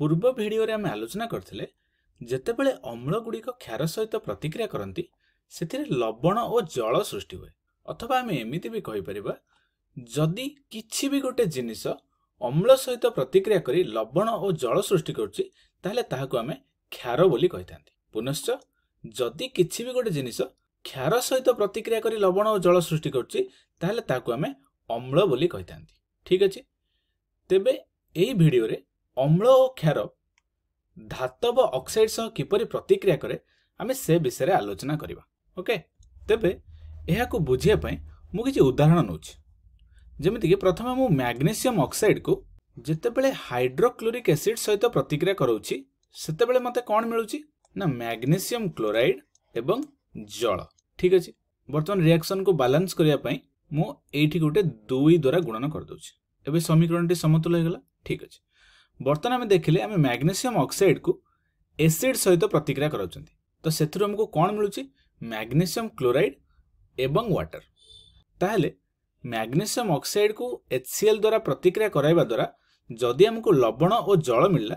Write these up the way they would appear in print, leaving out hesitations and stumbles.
पूर्व भिडियो रे आम आलोचना करथिले जेतेबेले अम्ल गुड़िक क्षार सहित प्रतिक्रिया करती से लवण और जल सृष्टि हुए अथवा आम एमती भी कहीपर जदि किछि भी गोटे जिनिस अम्ल सहित प्रतिक्रिया करी लवण और जल सृष्टि करुच्ची आम क्षार बोली कही था। पुनश्च जदि किछि भी गोटे जिनिस क्षार सहित प्रतिक्रिया करी लवण और जल सृष्टि करुच्ची आम अम्ल बोली कही था। ठीक अच्छे तेबे एई भिडियो रे अम्ल और क्षार धातव ऑक्साइड सह किपरि प्रतिक्रिया करे आमे से विषय रे आलोचना करिबा। ओके तेबे एहा को बुझिया पई मु किछि उदाहरण नउछि जेमिति कि प्रथमे मु मैग्नीशियम ऑक्साइड को जेतेबेले हाइड्रोक्लोरिक एसिड सहित प्रतिक्रिया करउछि सेतेबेले मते कोन मिलुछि ना मैग्नीशियम क्लोराइड एवं जल। ठीक अछि वर्तमान रिएक्शन को बैलेंस करिया पई मु एठी गोटे 2 द्वारा गुणन कर दउछि एबे समीकरणटी समतुल हो गला। ठीक अछि बर्तमान आम देखिले आम मैग्नीशियम ऑक्साइड को एसिड सहित प्रतिक्रिया कराउछंती तो सेथुर हमको कोन मिलुछि मैग्नीशियम क्लोराइड एवं वाटर। ताहले मैग्नीशियम ऑक्साइड को HCl द्वारा प्रतिक्रिया कराइबा द्वारा जदि हमको लवण और जल मिलला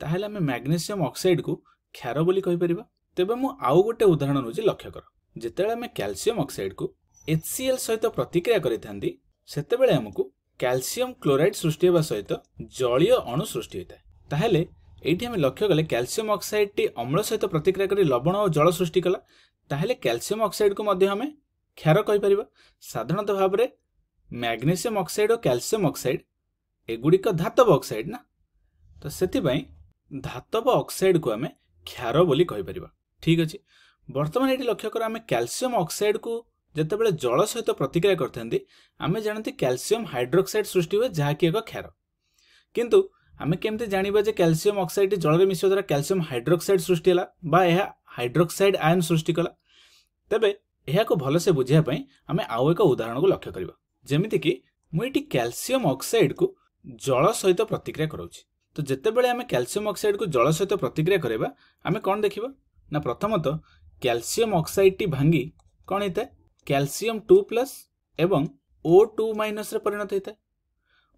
ताहले आम मैग्नीशियम ऑक्साइड को क्षार बोली कहि परिबा। तेबे मु आउ गोटे उदाहरण नउछि लक्ष्य कर जेतेबेले आम कैल्शियम ऑक्साइड को HCl सहित प्रतिक्रिया करिथांती सेतेबेले हमको कैल्शियम क्लोराइड सृष्टि होगा सहित जलीय अणु सृष्टि होता है। ताहले एठी हम लक्ष्य कले कैल्शियम ऑक्साइड टी अम्ल सहित प्रतिक्रिया करी लवण और जल सृष्टि कला ताहले कैल्शियम ऑक्साइड को मध्य हमें क्षार कहि परिबा। साधारणतः भाव में मैग्नीशियम ऑक्साइड और कैल्शियम ऑक्साइड एगुड़िक धातव ऑक्साइड ना तो सेथिबाई धातव ऑक्साइड को आम क्षार बोली कहि परिबा। ठीक अछि वर्तमान एठी लक्ष्य कर आम कैल्शियम ऑक्साइड को जेतेबेले जल सहित प्रतिक्रिया करथांती आमे जानते कैल्शियम हाइड्रोक्साइड सृष्टि हुए जहाँकि एक क्षार किंतु आमे केमते जानिबा जे कैल्शियम ऑक्साइड जल रे मिसियो द्वारा कैल्शियम हाइड्रोक्साइड सृष्टि हला बा एहा हाइड्रोक्साइड आयन सृष्टि कला। तेबे एहा को भलो से बुझिया पई आमे आउ एक उदाहरण को लक्ष्य करिबा जेमिति कि मु एठी कैल्शियम ऑक्साइड को जल सहित प्रतिक्रिया कराउछि तो जेतेबेले आमे कैल्शियम ऑक्साइड को जल सहित प्रतिक्रिया करबा आमे कोन देखिबा ना प्रथमतः कैल्शियम ऑक्साइड टी भांगी कोन हेता कैल्शियम 2+ एवं O2- रे परिणत होता है।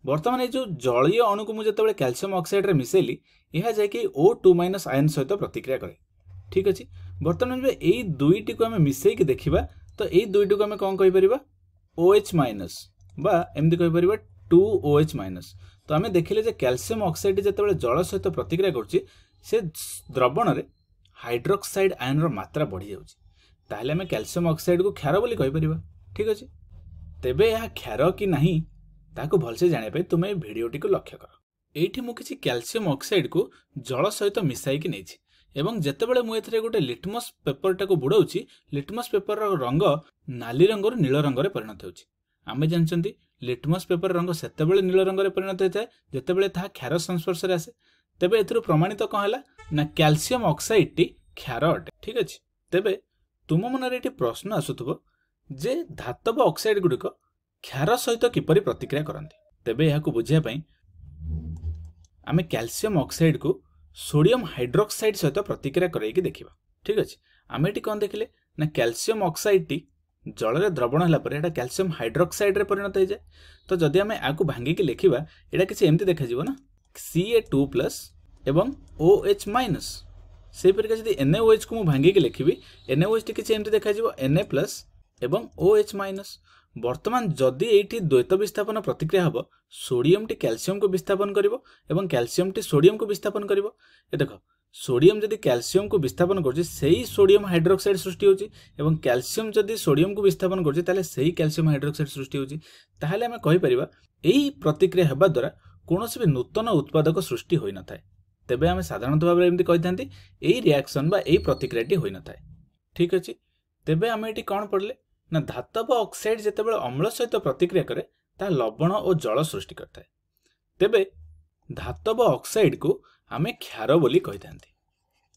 बर्तमान ये जो जलीय अणु को मुझे कैल्शियम ऑक्साइड रे मिसेली यह जाकि O2- आयन सहित प्रतिक्रिया करे। ठीक अच्छे बर्तमान जो यही दुईटी को आम मिसेक देखा तो यही दुईटी को आम कौन कहीपर OH- बा एमती कहीपर 2OH- तो आम देखिले जे कैल्शियम ऑक्साइड जिते जल सहित प्रतिक्रिया कर द्रवण में हाइड्रोक्साइड आयन मात्रा बढ़ी जाऊँगी ताहले आम कैल्शियम ऑक्साइड को क्षार बोली कहि परिबा। ठीक अछि तेबे यह क्षार कि नाही ताको भलसे जाने पे तुमे भिडियोटी को लक्ष्य कर। एठी मु किछि कैल्शियम ऑक्साइड को जल सहित मिसाई कि नेछि एवं जेतेबेले मु एथरे गोटे लिटमस पेपर टाको बुडौछि लिटमस पेपर रो रंग नाली रंग नील रंग रे परिणत होछि। आमे जानचंती लिटमस पेपर रंग सेतेबेले नील रंग रे परिणत होइताय जेतेबेले ताहा क्षार संस्पर्श रे आसे तेबे एथरो प्रमाणित कोन हला ना कैल्शियम ऑक्साइड टी क्षार अटे। ठीक अछि तेबे तुम मन ये प्रश्न आसुथबो जे धातव ऑक्साइड गुड़िक क्षार सहित किपरि प्रतिक्रिया करती तेबे यह बुझिया पई आमे कैल्शियम ऑक्साइड को सोडियम हाइड्रोक्साइड सहित प्रतिक्रिया करैकी देखिबा। ठीक अछि आमे एटी कोन देखिले ना कैल्शियम ऑक्साइड टी जल रे द्रवण हला पर एटा कैल्शियम हाइड्रोक्साइड रे परिणत हो जाए तो जदि आमे आकु भांगी के लिखिबा एटा किछि एमती देखा जिवो ना Ca2+ एवं OH- से परिका जदि NaOH को मु भांगी के लिखिबी NaOH टी किछि एमती देखा जिवो Na+ एवं OH-। वर्तमान जदि एठी द्वैत विस्थापन प्रतिक्रिया हबो सोडियम टी कैल्शियम को विस्थापन करिवो एवं कैल्शियम टी सोडियम को विस्थापन करिवो ए देखो सोडियम जदि कैल्शियम को विस्थापन करछि सेही सोडियम हाइड्रोक्साइड सृष्टि होछि एवं कैल्शियम जदि सोडियम को विस्थापन करछि ताले सेही कैल्शियम हाइड्रोक्साइड सृष्टि होछि ताहले हमें कहि परिबा एही प्रतिक्रिया हेबा द्वारा कोनोसी भी नूतन उत्पादक सृष्टि होई न थाए। तेबे आम साधारणतः भाव में एमती कही यही रिएक्शन बा यही प्रतिक्रियाटी होई न थाए। ठीक अच्छे तेबे आम ये कौन पढ़ले ना धातव ऑक्साइड जितेबाला अम्ल सहित प्रतिक्रिया करे ता लवण और जल सृष्टि करता है। तेबे धातव ऑक्साइड को आम क्षार बोली कही था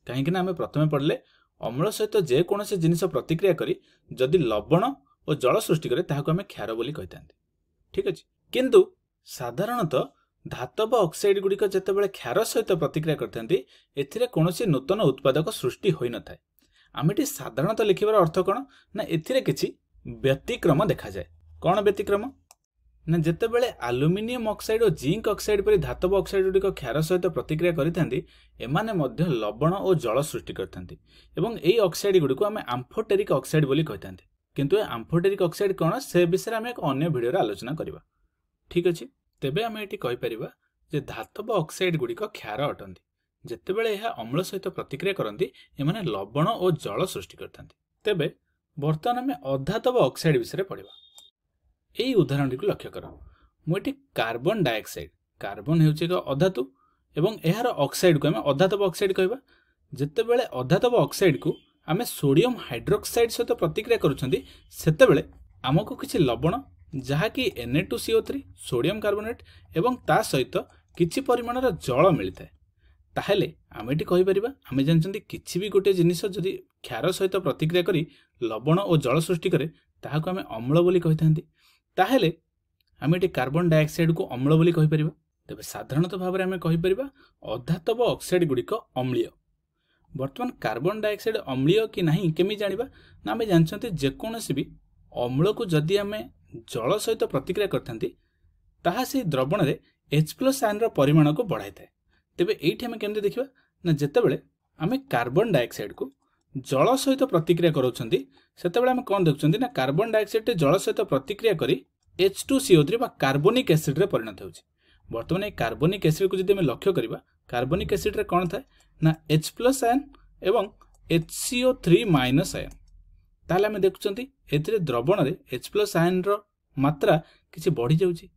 कहीं आम प्रथमे पढ़ले अम्ल सहित जेकोसी जिनिस प्रतिक्रिया करी जदि लवण और जल सृष्टि करे ताहाको आम क्षार बोली कही था। ठीक अच्छे किंतु साधारणतः धातव ऑक्साइड गुड़िक जितेबाला क्षार सहित प्रतिक्रिया करते एथिरे कोनोसी नूतन उत्पादक सृष्टि होई न थाए। आम एटी साधारणतः लिखिबार अर्थ कौन ना एथिरे किछि व्यतिक्रम देखा जाए। कौन व्यतिक्रम ना जेतेबेले आलुमिनियम ऑक्साइड और जिंक ऑक्साइड परि धातव ऑक्साइड गुड़िक क्षार सहित प्रतिक्रिया करिथांती एमाने मध्य लवण और जल सृष्टि करथांती एवं एई ऑक्साइड गुड़िक आमे आम्फोटेरिक ऑक्साइड बोली कहिथांती। किंतु आम्फोटेरिक ऑक्साइड कौन से विषय आमे एक अन्य वीडियो रे आलोचना करबा। ठीक अछि, तेबे आमे एटी कहि परिबा जे धातव ऑक्साइड गुड़िक क्षार अटंती जेतेबेले यह अम्ल सहित प्रतिक्रिया करंती एमाने लवण और जल सृष्टि करथांती। तेबे वर्तमान आमे अधातव ऑक्साइड विषय पढ़िबा। एई उदाहरण को लक्ष्य कर, मुझे कार्बन डाइऑक्साइड, कार्बन हेउछि एक अधातु एवं एहार ऑक्साइड को आमे अधातव ऑक्साइड कहबा। जेतेबेले अधातव ऑक्साइड को आमे सोडियम हाइड्रोक्साइड सहित प्रतिक्रिया करूछंती सेतेबेले आमको किछि लवण जहाँकि Na2CO3 सोडियम कार्बोनेट एवं ता सहित किछि परिमाणर जल मिलता है। ताहेले आमे एटी कहि परिबा आमे जानचंती किछि भी गोटे जिनिस जदि क्षार सहित प्रतिक्रिया करी लवण और जल सृष्टि करे ताहाको आमे अम्ल बोली कहिथांती। ताहेले आमे एटी कार्बन डाइऑक्साइड को अम्ल बोली कहि परिबा। तबे साधारणतः भाव में आमे कहि परिबा अधातव ऑक्साइड गुड़िक अम्लीय। वर्तमान कार्बन डाइऑक्साइड अम्लीय कि नहीं केमी जानिबा ना आमे जानचंती जेकोनोसी भी अम्ल को जदि आमे जल सहित प्रतिक्रिया करथांती ताहा से द्रवण रे H+ आयन परिमाण को बढ़ाई थाए। तेबे एठी आमे केमते देखिबा ना जेतेबेले आमे कार्बन डाइऑक्साइड को जल सहित प्रतिक्रिया करोछंती सेतेबेले आमे कोन देखुछंती ना कार्बन डाइऑक्साइड जल सहित प्रतिक्रिया करी H2CO3 बा कार्बनिक एसिड रे परिणत होउछि। वर्तमान ए कार्बनिक एसिड को जदि आमे लक्ष्य करिबा कार्बनिक एसिड रे कोन थाए ना H+ आयन एवं HCO3- आयन। ताले आमे देखुछंती एथिरे द्रवण रे H+ आयन रो मात्रा किछि बढ़ी जाउछि।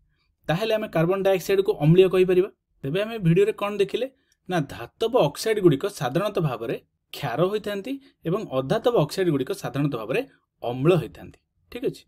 ताहेले आमे कार्बन डाइऑक्साइड को अम्लीय कहि परिबा। तेबे आमे वीडियो रे कोन देखिले ना धातव ऑक्साइड गुड़िक साधारणतः भाव में क्षार होइथांती एवं अधातव ऑक्साइड गुड़िक साधारणतः भाव में अम्ल होइथांती। ठीक अछि।